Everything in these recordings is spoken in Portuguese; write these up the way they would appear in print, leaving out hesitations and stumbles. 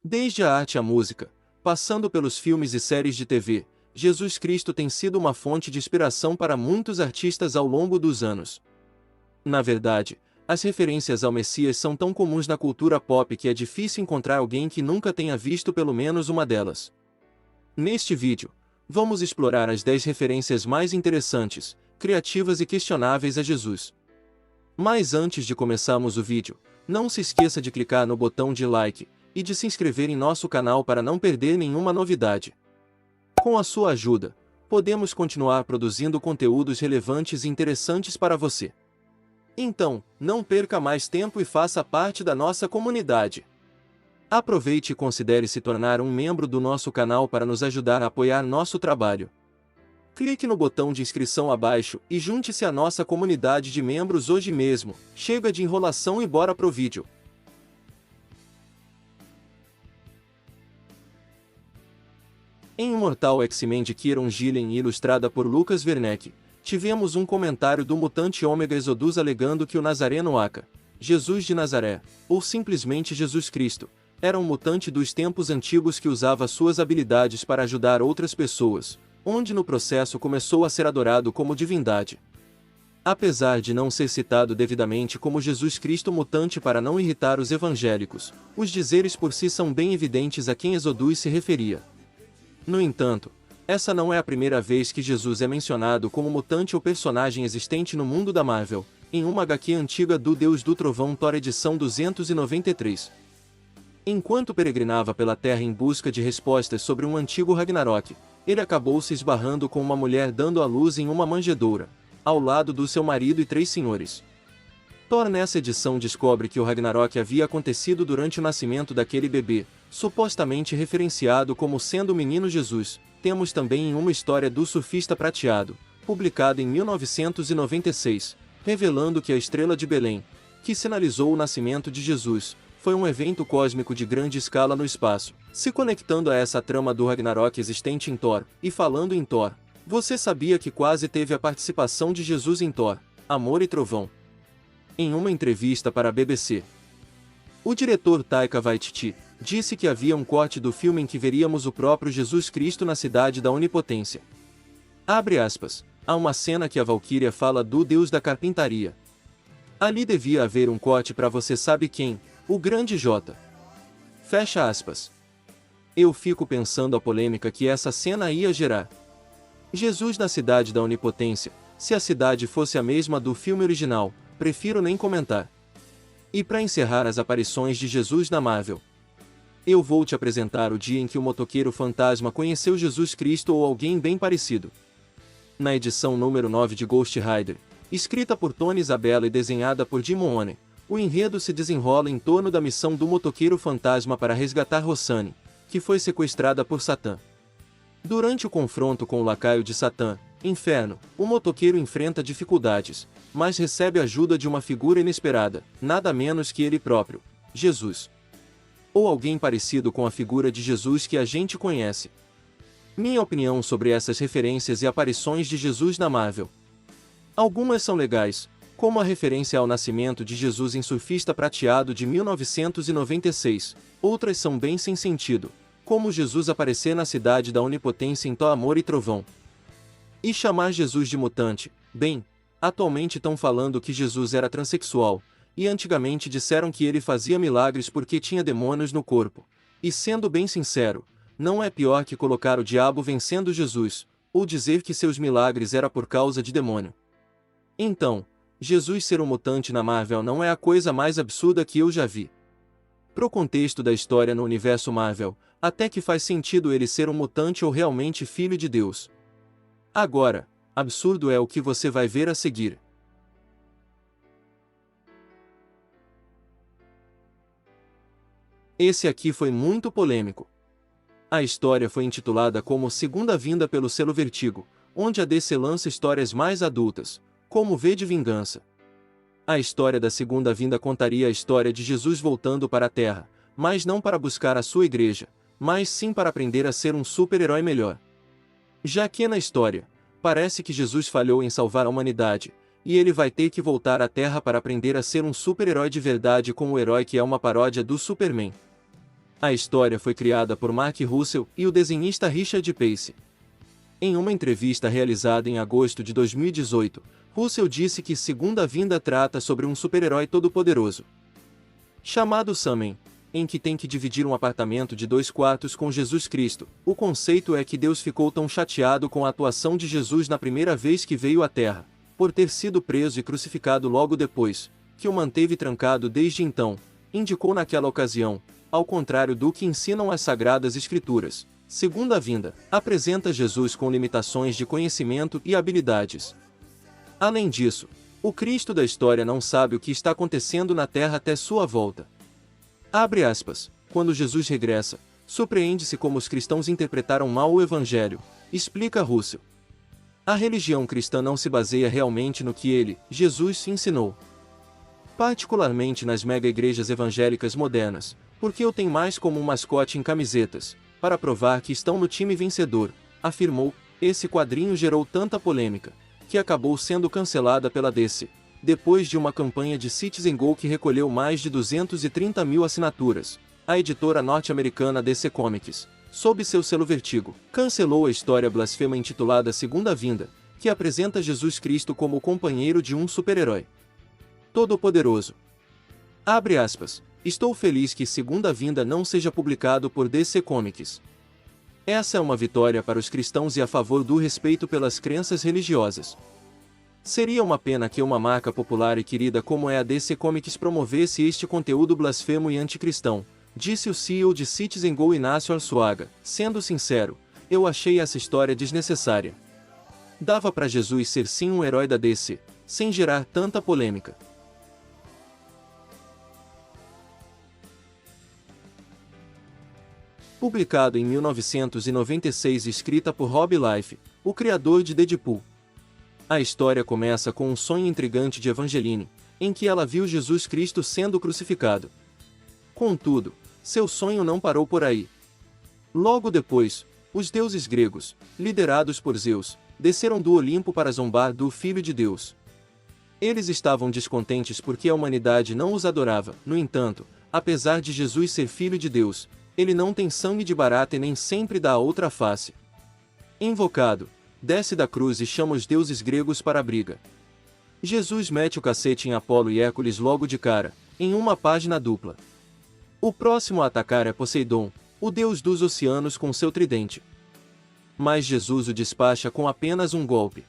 Desde a arte à música, passando pelos filmes e séries de TV, Jesus Cristo tem sido uma fonte de inspiração para muitos artistas ao longo dos anos. Na verdade, as referências ao Messias são tão comuns na cultura pop que é difícil encontrar alguém que nunca tenha visto pelo menos uma delas. Neste vídeo, vamos explorar as 10 referências mais interessantes, criativas e questionáveis a Jesus. Mas antes de começarmos o vídeo, não se esqueça de clicar no botão de like e de se inscrever em nosso canal para não perder nenhuma novidade. Com a sua ajuda, podemos continuar produzindo conteúdos relevantes e interessantes para você. Então, não perca mais tempo e faça parte da nossa comunidade. Aproveite e considere se tornar um membro do nosso canal para nos ajudar a apoiar nosso trabalho. Clique no botão de inscrição abaixo e junte-se à nossa comunidade de membros hoje mesmo. Chega de enrolação e bora pro vídeo. Em Imortal X-Men de Kieron Gillen e ilustrada por Lucas Werneck, tivemos um comentário do mutante Ômega Exodus alegando que o Nazareno Aka, Jesus de Nazaré, ou simplesmente Jesus Cristo, era um mutante dos tempos antigos que usava suas habilidades para ajudar outras pessoas, onde no processo começou a ser adorado como divindade. Apesar de não ser citado devidamente como Jesus Cristo mutante para não irritar os evangélicos, os dizeres por si são bem evidentes a quem Exodus se referia. No entanto, essa não é a primeira vez que Jesus é mencionado como mutante ou personagem existente no mundo da Marvel, em uma HQ antiga do Deus do Trovão Thor edição 293. Enquanto peregrinava pela Terra em busca de respostas sobre um antigo Ragnarok, ele acabou se esbarrando com uma mulher dando à luz em uma manjedoura, ao lado do seu marido e 3 senhores. Thor nessa edição descobre que o Ragnarok havia acontecido durante o nascimento daquele bebê, supostamente referenciado como sendo o menino Jesus. Temos também em Uma História do Surfista Prateado, publicado em 1996, revelando que a estrela de Belém, que sinalizou o nascimento de Jesus, foi um evento cósmico de grande escala no espaço. Se conectando a essa trama do Ragnarok existente em Thor, e falando em Thor, você sabia que quase teve a participação de Jesus em Thor, Amor e Trovão? Em uma entrevista para a BBC, o diretor Taika Waititi disse que havia um corte do filme em que veríamos o próprio Jesus Cristo na cidade da Onipotência. Abre aspas, há uma cena que a Valquíria fala do Deus da carpintaria. Ali devia haver um corte para você sabe quem, o grande J. Fecha aspas. Eu fico pensando a polêmica que essa cena ia gerar. Jesus na cidade da Onipotência, se a cidade fosse a mesma do filme original, prefiro nem comentar. E para encerrar as aparições de Jesus na Marvel, eu vou te apresentar o dia em que o motoqueiro fantasma conheceu Jesus Cristo ou alguém bem parecido. Na edição número 9 de Ghost Rider, escrita por Tony Isabella e desenhada por Jim Mooney, o enredo se desenrola em torno da missão do motoqueiro fantasma para resgatar Roxane, que foi sequestrada por Satã. Durante o confronto com o lacaio de Satã, Inferno, o motoqueiro enfrenta dificuldades, mas recebe ajuda de uma figura inesperada, nada menos que ele próprio, Jesus. Ou alguém parecido com a figura de Jesus que a gente conhece. Minha opinião sobre essas referências e aparições de Jesus na Marvel. Algumas são legais, como a referência ao nascimento de Jesus em Surfista Prateado de 1996, outras são bem sem sentido, como Jesus aparecer na cidade da Onipotência em Thor Amor e Trovão. E chamar Jesus de mutante, bem, atualmente estão falando que Jesus era transexual, e antigamente disseram que ele fazia milagres porque tinha demônios no corpo. E sendo bem sincero, não é pior que colocar o diabo vencendo Jesus, ou dizer que seus milagres era por causa de demônio. Então, Jesus ser um mutante na Marvel não é a coisa mais absurda que eu já vi. Pro contexto da história no universo Marvel, até que faz sentido ele ser um mutante ou realmente filho de Deus. Agora, absurdo é o que você vai ver a seguir. Esse aqui foi muito polêmico. A história foi intitulada como Segunda Vinda pelo selo Vertigo, onde a DC lança histórias mais adultas, como V de Vingança. A história da Segunda Vinda contaria a história de Jesus voltando para a Terra, mas não para buscar a sua igreja, mas sim para aprender a ser um super-herói melhor. Já que na história, parece que Jesus falhou em salvar a humanidade, e ele vai ter que voltar à Terra para aprender a ser um super-herói de verdade com o herói que é uma paródia do Superman. A história foi criada por Mark Russell e o desenhista Richard Pace. Em uma entrevista realizada em agosto de 2018, Russell disse que Segunda Vinda trata sobre um super-herói todo-poderoso chamado Sam, em que tem que dividir um apartamento de 2 quartos com Jesus Cristo. O conceito é que Deus ficou tão chateado com a atuação de Jesus na primeira vez que veio à Terra, por ter sido preso e crucificado logo depois, que o manteve trancado desde então, indicou naquela ocasião, ao contrário do que ensinam as Sagradas Escrituras. Segunda Vinda apresenta Jesus com limitações de conhecimento e habilidades. Além disso, o Cristo da história não sabe o que está acontecendo na Terra até sua volta. Abre aspas. Quando Jesus regressa, surpreende-se como os cristãos interpretaram mal o Evangelho, explica Russell. A religião cristã não se baseia realmente no que ele, Jesus, ensinou. Particularmente nas mega-igrejas evangélicas modernas, porque o tem mais como um mascote em camisetas, para provar que estão no time vencedor, afirmou. Esse quadrinho gerou tanta polêmica, que acabou sendo cancelada pela DC, depois de uma campanha de Citizen Go que recolheu mais de 230 mil assinaturas. A editora norte-americana DC Comics, sob seu selo Vertigo, cancelou a história blasfema intitulada Segunda Vinda, que apresenta Jesus Cristo como o companheiro de um super-herói todo-poderoso. Abre aspas. Estou feliz que Segunda Vinda não seja publicado por DC Comics. Essa é uma vitória para os cristãos e a favor do respeito pelas crenças religiosas. Seria uma pena que uma marca popular e querida como é a DC Comics promovesse este conteúdo blasfemo e anticristão, disse o CEO de Citizen Go Inácio Arzuaga. Sendo sincero, eu achei essa história desnecessária. Dava para Jesus ser sim um herói da DC, sem gerar tanta polêmica. Publicado em 1996 e escrita por Rob Liefeld, o criador de Deadpool. A história começa com um sonho intrigante de Evangeline, em que ela viu Jesus Cristo sendo crucificado. Contudo, seu sonho não parou por aí. Logo depois, os deuses gregos, liderados por Zeus, desceram do Olimpo para zombar do Filho de Deus. Eles estavam descontentes porque a humanidade não os adorava. No entanto, apesar de Jesus ser Filho de Deus, ele não tem sangue de barata e nem sempre dá a outra face. Invocado, desce da cruz e chama os deuses gregos para a briga. Jesus mete o cacete em Apolo e Hércules logo de cara, em uma página dupla. O próximo a atacar é Poseidon, o deus dos oceanos com seu tridente. Mas Jesus o despacha com apenas um golpe.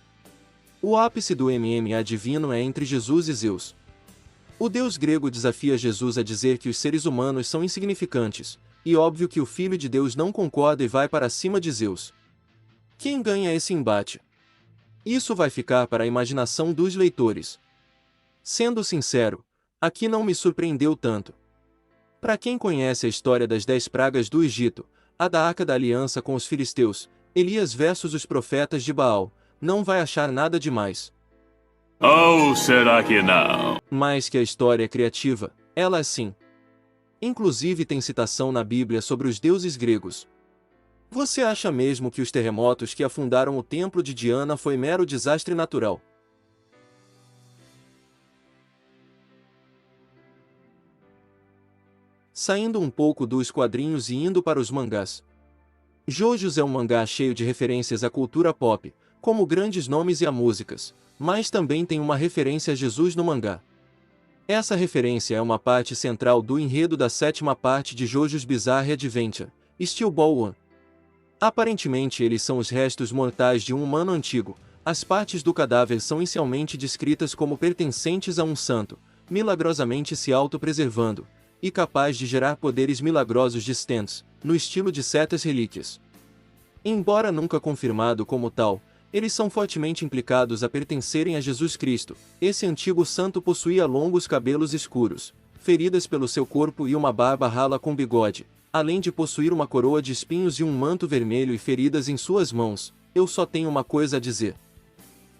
O ápice do MMA divino é entre Jesus e Zeus. O deus grego desafia Jesus a dizer que os seres humanos são insignificantes, e óbvio que o Filho de Deus não concorda e vai para cima de Zeus. Quem ganha esse embate? Isso vai ficar para a imaginação dos leitores. Sendo sincero, aqui não me surpreendeu tanto. Para quem conhece a história das 10 pragas do Egito, a da Arca da Aliança com os filisteus, Elias versus os profetas de Baal, não vai achar nada demais. Ou será que não? Mas que a história é criativa, ela é sim. Inclusive tem citação na Bíblia sobre os deuses gregos. Você acha mesmo que os terremotos que afundaram o templo de Diana foi mero desastre natural? Saindo um pouco dos quadrinhos e indo para os mangás. JoJo's é um mangá cheio de referências à cultura pop, como grandes nomes e a músicas, mas também tem uma referência a Jesus no mangá. Essa referência é uma parte central do enredo da 7ª parte de JoJo's Bizarre Adventure, Steel Ball 1. Aparentemente eles são os restos mortais de um humano antigo. As partes do cadáver são inicialmente descritas como pertencentes a um santo, milagrosamente se autopreservando, e capaz de gerar poderes milagrosos distintos, no estilo de certas relíquias. Embora nunca confirmado como tal, eles são fortemente implicados a pertencerem a Jesus Cristo. Esse antigo santo possuía longos cabelos escuros, feridas pelo seu corpo e uma barba rala com bigode, além de possuir uma coroa de espinhos e um manto vermelho e feridas em suas mãos. Eu só tenho uma coisa a dizer.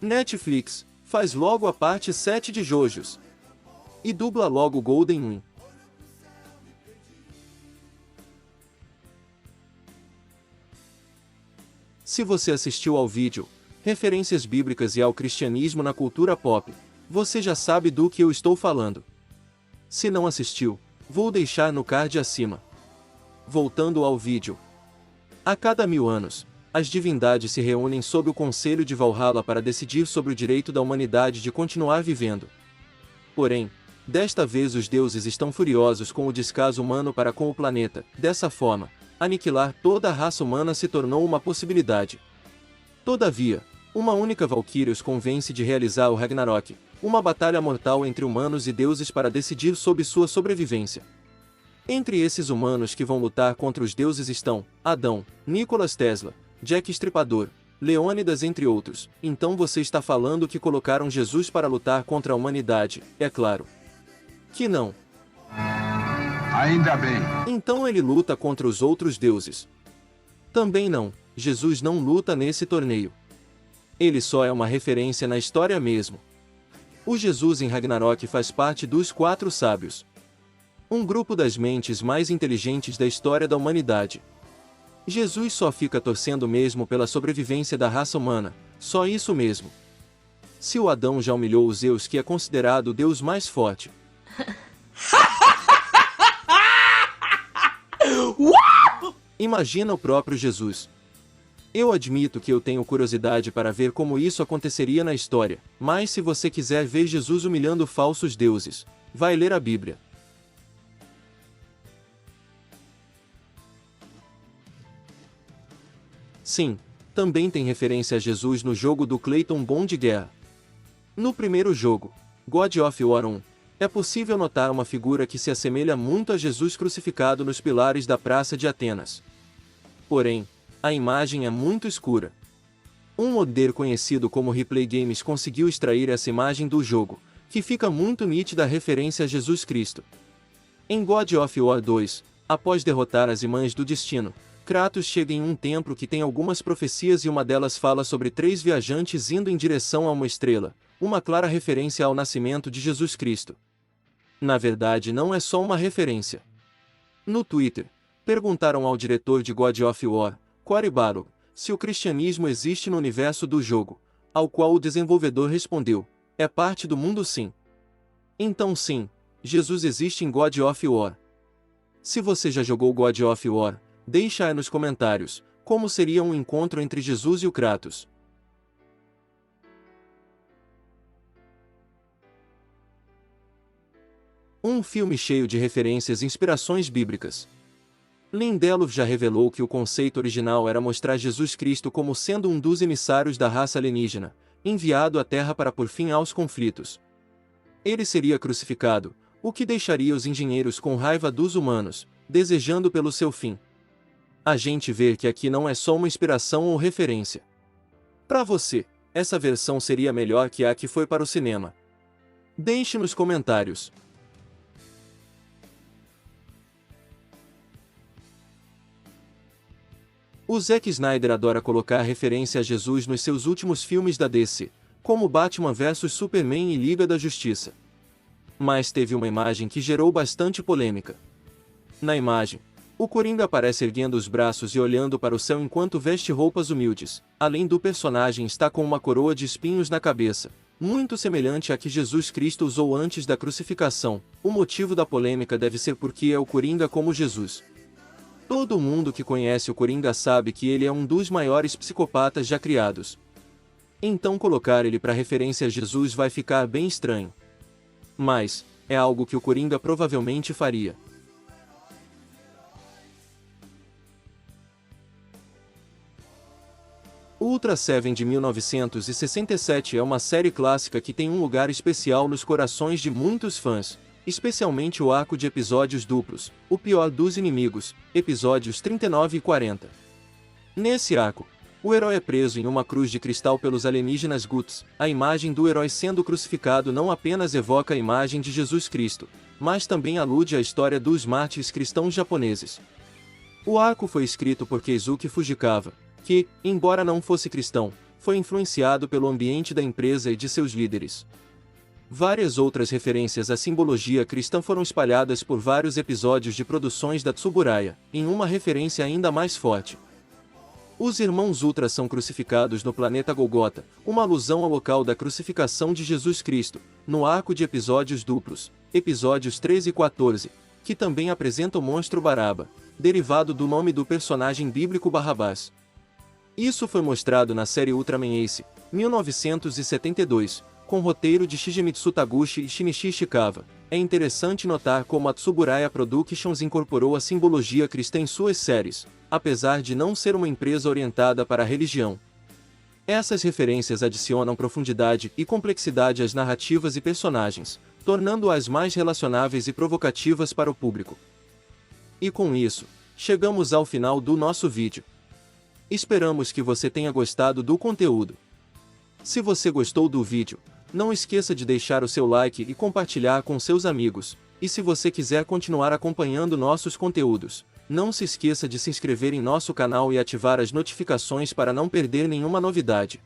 Netflix, faz logo a parte 7 de JoJo's. E dubla logo Golden Wind. Se você assistiu ao vídeo Referências Bíblicas e ao Cristianismo na Cultura Pop, você já sabe do que eu estou falando. Se não assistiu, vou deixar no card acima. Voltando ao vídeo. A cada 1000 anos, as divindades se reúnem sob o Conselho de Valhalla para decidir sobre o direito da humanidade de continuar vivendo. Porém, desta vez os deuses estão furiosos com o descaso humano para com o planeta. Dessa forma, aniquilar toda a raça humana se tornou uma possibilidade. Todavia, uma única Valkyria os convence de realizar o Ragnarok, uma batalha mortal entre humanos e deuses para decidir sobre sua sobrevivência. Entre esses humanos que vão lutar contra os deuses estão Adão, Nikola Tesla, Jack Estripador, Leônidas entre outros. Então você está falando que colocaram Jesus para lutar contra a humanidade? É claro que não. Ainda bem. Então ele luta contra os outros deuses? Também não. Jesus não luta nesse torneio. Ele só é uma referência na história mesmo. O Jesus em Ragnarok faz parte dos 4 sábios. Um grupo das mentes mais inteligentes da história da humanidade. Jesus só fica torcendo mesmo pela sobrevivência da raça humana, só isso mesmo. Se o Adão já humilhou o Zeus, que é considerado o deus mais forte. Imagina o próprio Jesus. Eu admito que eu tenho curiosidade para ver como isso aconteceria na história, mas se você quiser ver Jesus humilhando falsos deuses, vai ler a Bíblia. Sim, também tem referência a Jesus no jogo do Clayton Bom de Guerra. No primeiro jogo, God of War 1, é possível notar uma figura que se assemelha muito a Jesus crucificado nos pilares da Praça de Atenas. Porém, a imagem é muito escura. Um modder conhecido como Replay Games conseguiu extrair essa imagem do jogo, que fica muito nítida a referência a Jesus Cristo. Em God of War 2, após derrotar as Irmãs do Destino, Kratos chega em um templo que tem algumas profecias e uma delas fala sobre 3 viajantes indo em direção a uma estrela, uma clara referência ao nascimento de Jesus Cristo. Na verdade, não é só uma referência. No Twitter, perguntaram ao diretor de God of War, Cory Barlog, se o cristianismo existe no universo do jogo, ao qual o desenvolvedor respondeu: é parte do mundo sim. Então sim, Jesus existe em God of War. Se você já jogou God of War, deixa aí nos comentários, como seria um encontro entre Jesus e o Kratos. Um filme cheio de referências e inspirações bíblicas. Lindelof já revelou que o conceito original era mostrar Jesus Cristo como sendo um dos emissários da raça alienígena, enviado à Terra para pôr fim aos conflitos. Ele seria crucificado, o que deixaria os engenheiros com raiva dos humanos, desejando pelo seu fim. A gente vê que aqui não é só uma inspiração ou referência. Para você, essa versão seria melhor que a que foi para o cinema? Deixe nos comentários. O Zack Snyder adora colocar referência a Jesus nos seus últimos filmes da DC, como Batman vs Superman e Liga da Justiça. Mas teve uma imagem que gerou bastante polêmica. Na imagem, o Coringa aparece erguendo os braços e olhando para o céu enquanto veste roupas humildes. Além do personagem está com uma coroa de espinhos na cabeça, muito semelhante à que Jesus Cristo usou antes da crucificação. O motivo da polêmica deve ser porque é o Coringa como Jesus. Todo mundo que conhece o Coringa sabe que ele é um dos maiores psicopatas já criados. Então colocar ele para referência a Jesus vai ficar bem estranho. Mas, é algo que o Coringa provavelmente faria. Ultra Seven de 1967 é uma série clássica que tem um lugar especial nos corações de muitos fãs, especialmente o arco de episódios duplos, O Pior dos Inimigos, episódios 39 e 40. Nesse arco, o herói é preso em uma cruz de cristal pelos alienígenas Guts. A imagem do herói sendo crucificado não apenas evoca a imagem de Jesus Cristo, mas também alude à história dos mártires cristãos japoneses. O arco foi escrito por Keisuke Fujikawa, que, embora não fosse cristão, foi influenciado pelo ambiente da empresa e de seus líderes. Várias outras referências à simbologia cristã foram espalhadas por vários episódios de produções da Tsuburaya, em uma referência ainda mais forte. Os irmãos Ultra são crucificados no planeta Golgota, uma alusão ao local da crucificação de Jesus Cristo, no arco de episódios duplos, episódios 13 e 14, que também apresenta o monstro Baraba, derivado do nome do personagem bíblico Barrabás. Isso foi mostrado na série Ultraman Ace, 1972, com roteiro de Shigemitsu Taguchi e Shinichi Ishikawa. É interessante notar como a Tsuburaya Productions incorporou a simbologia cristã em suas séries, apesar de não ser uma empresa orientada para a religião. Essas referências adicionam profundidade e complexidade às narrativas e personagens, tornando-as mais relacionáveis e provocativas para o público. E com isso, chegamos ao final do nosso vídeo. Esperamos que você tenha gostado do conteúdo. Se você gostou do vídeo, não esqueça de deixar o seu like e compartilhar com seus amigos, e se você quiser continuar acompanhando nossos conteúdos, não se esqueça de se inscrever em nosso canal e ativar as notificações para não perder nenhuma novidade.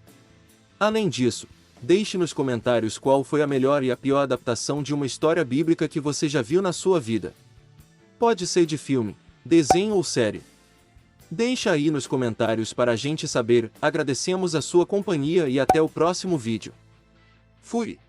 Além disso, deixe nos comentários qual foi a melhor e a pior adaptação de uma história bíblica que você já viu na sua vida. Pode ser de filme, desenho ou série. Deixa aí nos comentários para a gente saber. Agradecemos a sua companhia e até o próximo vídeo. Fui!